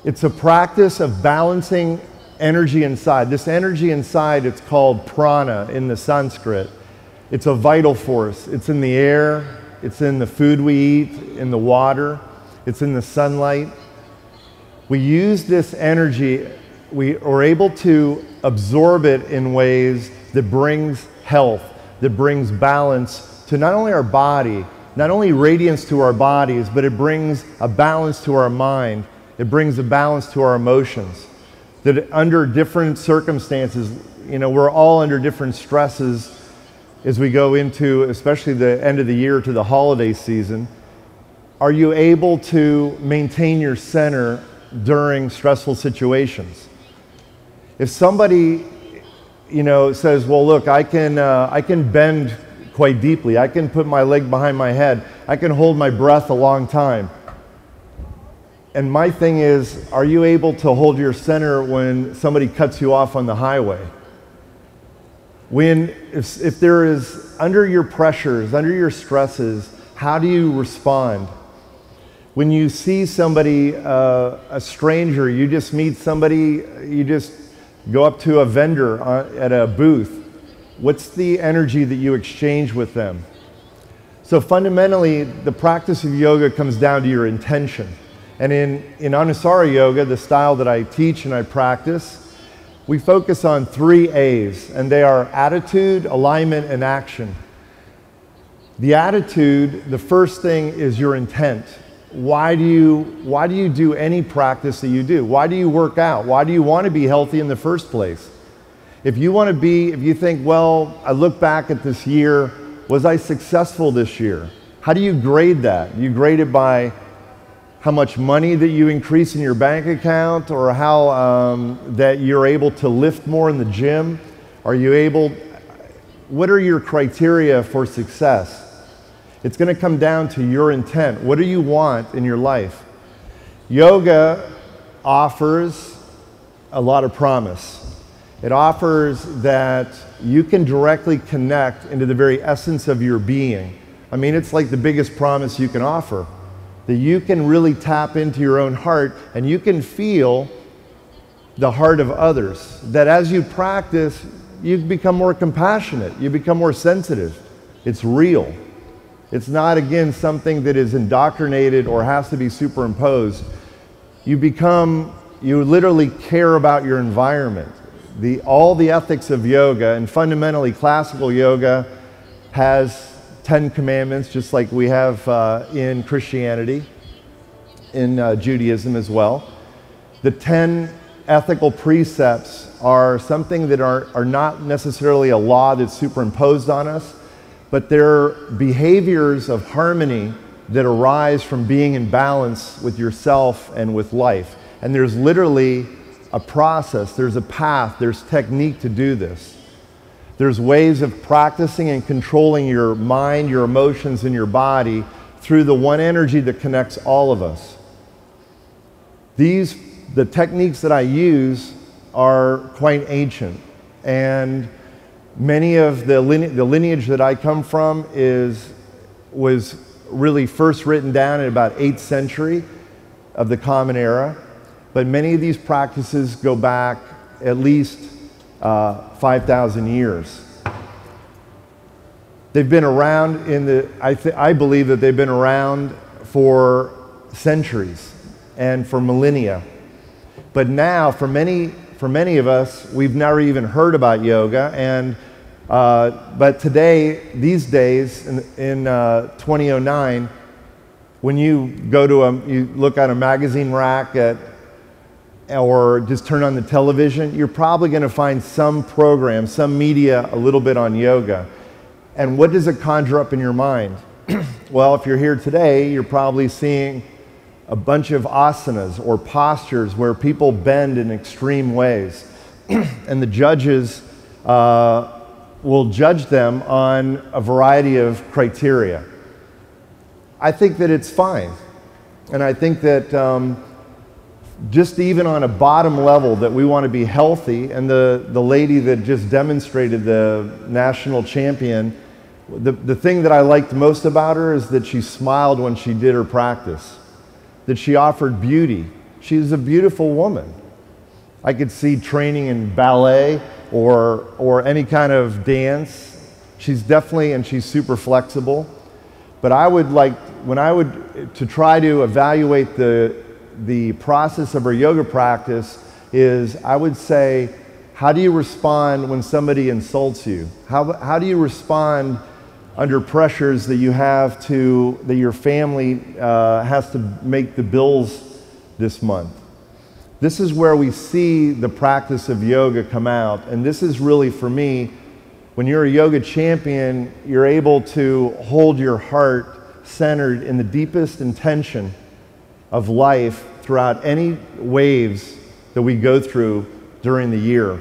It's a practice of balancing energy inside. This energy inside, it's called prana in the Sanskrit. It's a vital force. It's in the air, it's in the food we eat, in the water, it's in the sunlight. We use this energy, we are able to absorb it in ways that brings health, that brings balance to not only our body, not only radiance to our bodies, but it brings a balance to our mind. It brings a balance to our emotions. That under different circumstances, you know, we're all under different stresses as we go into, especially the end of the year to the holiday season. Are you able to maintain your center during stressful situations? If somebody, you know, says, well, look, I can bend quite deeply. I can put my leg behind my head. I can hold my breath a long time. And my thing is, are you able to hold your center when somebody cuts you off on the highway? If there is, under your pressures, under your stresses, how do you respond? When you see somebody, a stranger, you just meet somebody, you just go up to a vendor at a booth, what's the energy that you exchange with them? So fundamentally, the practice of yoga comes down to your intention. And in Anusara yoga, the style that I teach and I practice, we focus on 3 A's, and they are attitude, alignment, and action. The attitude, the first thing is your intent. Why do you do any practice that you do? Why do you work out? Why do you want to be healthy in the first place? If you think, well, I look back at this year, was I successful this year? How do you grade that? You grade it by how much money that you increase in your bank account, or how that you're able to lift more in the gym? What are your criteria for success? It's going to come down to your intent. What do you want in your life? Yoga offers a lot of promise. It offers that you can directly connect into the very essence of your being. I mean, it's like the biggest promise you can offer, that you can really tap into your own heart and you can feel the heart of others. That as you practice, you become more compassionate, you become more sensitive. It's real. It's not, again, something that is indoctrinated or has to be superimposed. You literally care about your environment. All the ethics of yoga, and fundamentally classical yoga, has 10 commandments, just like we have in Christianity, in Judaism as well. The 10 ethical precepts are something that are not necessarily a law that's superimposed on us, but they're behaviors of harmony that arise from being in balance with yourself and with life. And there's literally a process, there's a path, there's technique to do this. There's ways of practicing and controlling your mind, your emotions, and your body through the one energy that connects all of us. The techniques that I use are quite ancient, and many of the lineage that I come from was really first written down in about 8th century of the Common Era, but many of these practices go back at least 5,000 years. They've been around I believe that they've been around for centuries and for millennia. But now, for many of us, we've never even heard about yoga, but today, these days, in 2009, when you go to you look at a magazine rack or just turn on the television, you're probably going to find some program, some media, a little bit on yoga. And what does it conjure up in your mind? Well, if you're here today, you're probably seeing a bunch of asanas or postures where people bend in extreme ways. And the judges will judge them on a variety of criteria. I think that it's fine. And I think that just even on a bottom level, that we want to be healthy. And the lady that just demonstrated, the national champion, the thing that I liked most about her is that she smiled when she did her practice, that she offered beauty. she's a beautiful woman. I could see training in ballet or any kind of dance. She's definitely, and she's super flexible. But I would like, to try to evaluate the process of her yoga practice is, I would say, how do you respond when somebody insults you? How do you respond under pressures that you have to, that your family has to make the bills this month? This is where we see the practice of yoga come out. And this is really, for me, when you're a yoga champion, you're able to hold your heart centered in the deepest intention of life throughout any waves that we go through during the year.